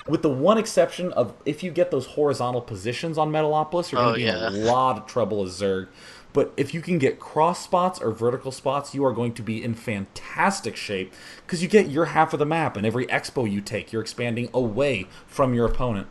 with the one exception of if you get those horizontal positions on Metalopolis, you're going Oh to be in a yeah. lot of trouble as Zerg. But if you can get cross spots or vertical spots, you are going to be in fantastic shape because you get your half of the map, and every expo you take, you're expanding away from your opponent.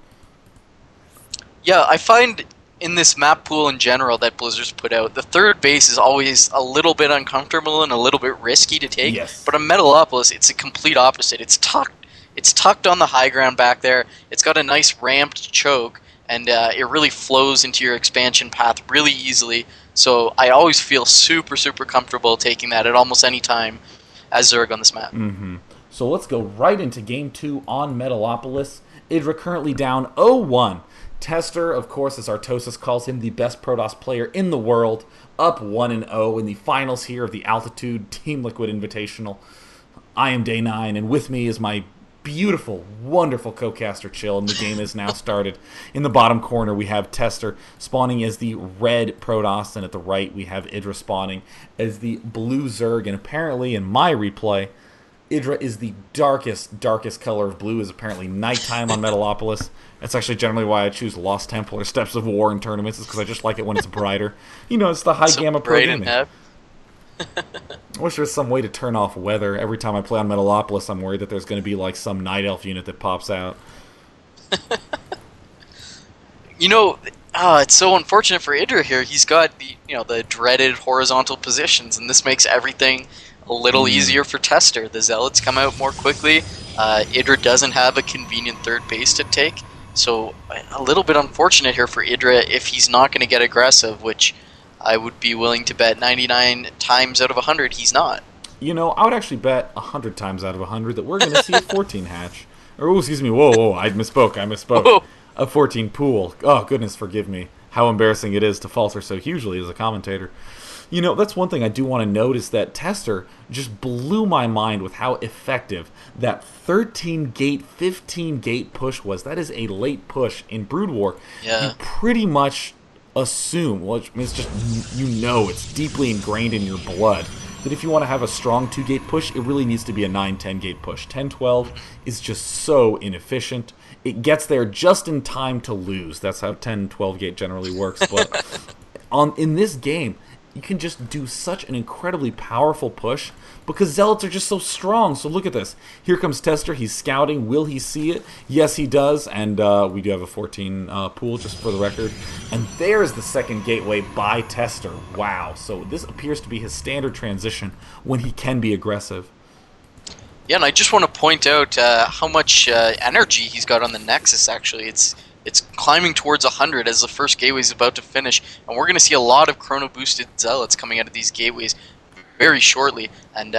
Yeah, I find in this map pool in general that Blizzard's put out, the third base is always a little bit uncomfortable and a little bit risky to take. Yes. But on Metalopolis, it's a complete opposite. It's tucked on the high ground back there. It's got a nice ramped choke, and it really flows into your expansion path really easily. So I always feel super, super comfortable taking that at almost any time as Zerg on this map. So let's go right into Game 2 on Metalopolis. IdrA currently down 0-1. TesteR, of course, as Artosis calls him, the best Protoss player in the world, up 1-0 in the finals here of the Altitude TeamLiquid Invitational. I am Day 9, and with me is my beautiful, wonderful co-caster Chill, and the game is now started. In the bottom corner, we have TesteR spawning as the red Protoss, and at the right, we have IdrA spawning as the blue Zerg, and apparently, in my replay, IdrA is the darkest, darkest color of blue, is apparently nighttime on Metalopolis. That's actually generally why I choose Lost Temple or Steps of War in tournaments, is because I just like it when it's brighter. You know, it's the high So gamma pro bright gaming. and I wish there was some way to turn off weather. Every time I play on Metalopolis, I'm worried that there's going to be like some Night Elf unit that pops out. You know, it's so unfortunate for IdrA here. He's got the dreaded horizontal positions, and this makes everything a little easier for TesteR. The Zealots come out more quickly. IdrA doesn't have a convenient third base to take, so a little bit unfortunate here for IdrA if he's not going to get aggressive, which I would be willing to bet 99 times out of 100 he's not. You know, I would actually bet 100 times out of 100 that we're going to see a 14 hatch. Or, oh, excuse me, whoa, I misspoke. Whoa. A 14 pool. Oh, goodness, forgive me. How embarrassing it is to falter so hugely as a commentator. You know, that's one thing I do want to note is that TesteR just blew my mind with how effective that 13-gate, 15-gate push was. That is a late push in Brood War. Yeah. You pretty much assume, well, it's just, you know, it's deeply ingrained in your blood, that if you want to have a strong 2-gate push, it really needs to be a 9-10-gate push. 10-12 is just so inefficient. It gets there just in time to lose. That's how 10-12-gate generally works. But in this game, you can just do such an incredibly powerful push because Zealots are just so strong. So look at this. Here comes TesteR. He's scouting. Will he see it? Yes, he does. And we do have a 14 pool, just for the record. And there's the second gateway by TesteR. Wow. So this appears to be his standard transition when he can be aggressive. Yeah, and I just want to point out how much energy he's got on the Nexus, actually. It's climbing towards 100 as the first gateway is about to finish, and we're going to see a lot of chrono-boosted Zealots coming out of these gateways very shortly, and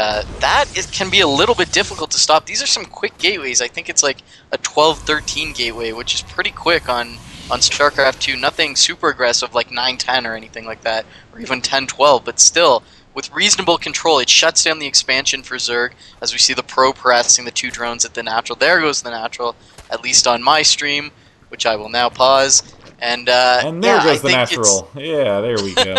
can be a little bit difficult to stop. These are some quick gateways. I think it's like a 12-13 gateway, which is pretty quick on StarCraft 2. Nothing super aggressive like 9-10 or anything like that, or even 10-12, but still, with reasonable control, it shuts down the expansion for Zerg, as we see the Pro harassing the two drones at the natural. There goes the natural, at least on my stream, which I will now pause. And there goes the natural. Yeah, there we go.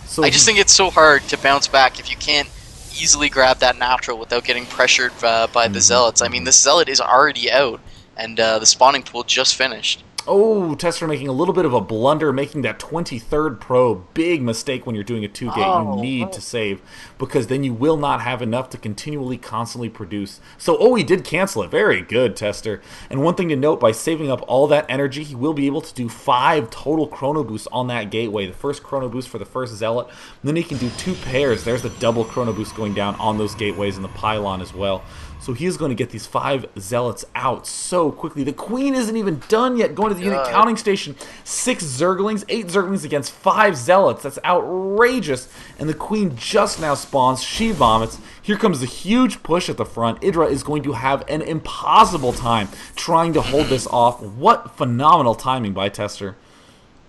So I just think it's so hard to bounce back if you can't easily grab that natural without getting pressured by the Zealots. I mean, the Zealot is already out, and the spawning pool just finished. Oh, TesteR making a little bit of a blunder, making that 23rd probe. Big mistake when you're doing a 2-gate. You need to save, because then you will not have enough to continually, constantly produce. So, he did cancel it. Very good, TesteR. And one thing to note, by saving up all that energy, he will be able to do 5 total chrono boosts on that gateway. The first chrono boost for the first Zealot. And then he can do 2 pairs. There's the double chrono boost going down on those gateways and the pylon as well. So he is going to get these 5 Zealots out so quickly. The Queen isn't even done yet. Going to the unit counting station. 6 Zerglings, 8 Zerglings against 5 Zealots. That's outrageous. And the Queen just now spawns. She vomits. Here comes the huge push at the front. IdrA is going to have an impossible time trying to hold this off. What phenomenal timing by TesteR.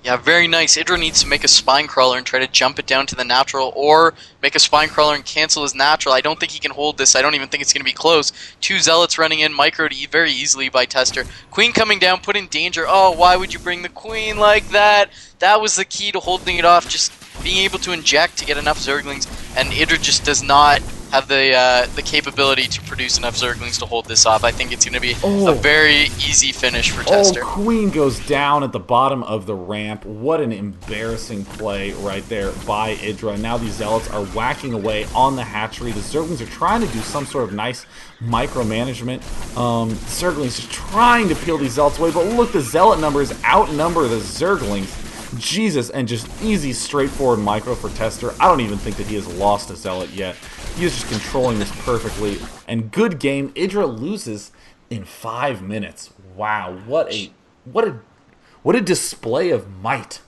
Yeah, very nice. IdrA needs to make a spine crawler and try to jump it down to the natural, or make a spine crawler and cancel his natural. I don't think he can hold this. I don't even think it's going to be close. 2 Zealots running in, microed very easily by TesteR. Queen coming down, put in danger. Oh, why would you bring the Queen like that? That was the key to holding it off, just being able to inject to get enough Zerglings, and IdrA just does not have the capability to produce enough Zerglings to hold this off. I think it's going to be a very easy finish for TesteR. Queen goes down at the bottom of the ramp. What an embarrassing play right there by IdrA. Now these Zealots are whacking away on the hatchery. The Zerglings are trying to do some sort of nice micromanagement. Zerglings just trying to peel these Zealots away, but look, the Zealot numbers outnumber the Zerglings. Jesus, and just easy, straightforward micro for TesteR. I don't even think that he has lost a Zealot yet. He is just controlling this perfectly. And good game. IdrA loses in 5 minutes. Wow, what a display of might.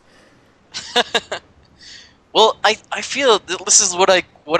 Well, I feel this is what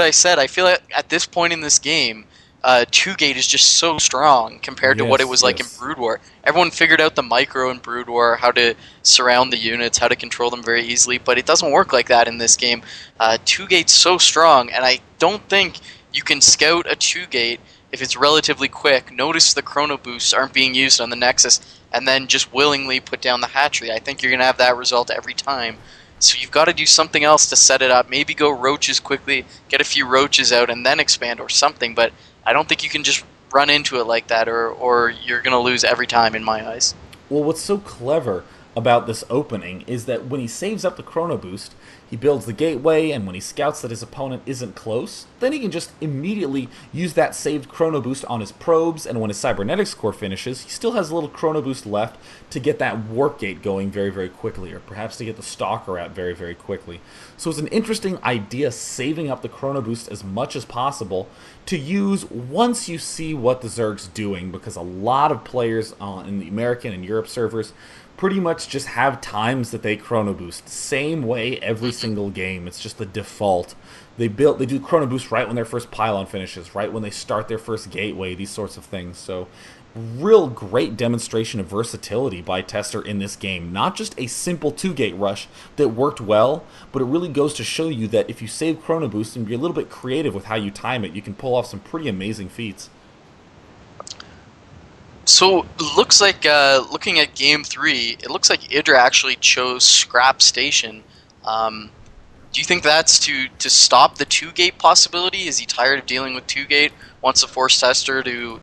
I said. I feel like at this point in this game, 2-gate is just so strong compared to what it was like in Brood War. Everyone figured out the micro in Brood War, how to surround the units, how to control them very easily, but it doesn't work like that in this game. 2-gate's so strong, and I don't think you can scout a 2-gate if it's relatively quick, notice the chrono boosts aren't being used on the Nexus, and then just willingly put down the hatchery. I think you're going to have that result every time. So you've got to do something else to set it up. Maybe go roaches quickly, get a few roaches out, and then expand or something, but I don't think you can just run into it like that, or you're going to lose every time in my eyes. Well, what's so clever about this opening is that when he saves up the chrono boost, he builds the gateway, and when he scouts that his opponent isn't close, then he can just immediately use that saved chrono boost on his probes, and when his cybernetics core finishes, he still has a little chrono boost left to get that warp gate going very, very quickly, or perhaps to get the stalker out very, very quickly. So it's an interesting idea, saving up the chrono boost as much as possible to use once you see what the Zerg's doing, because a lot of players in the American and Europe servers pretty much just have times that they chrono boost. Same way every single game. It's just the default. They do chrono boost right when their first pylon finishes, right when they start their first gateway, these sorts of things. So real great demonstration of versatility by TesteR in this game. Not just a simple 2-gate rush that worked well, but it really goes to show you that if you save chrono boost and be a little bit creative with how you time it, you can pull off some pretty amazing feats. So it looks like, looking at Game 3, it looks like IdrA actually chose Scrap Station. Do you think that's to stop the 2-gate possibility? Is he tired of dealing with 2-gate? Wants to force TesteR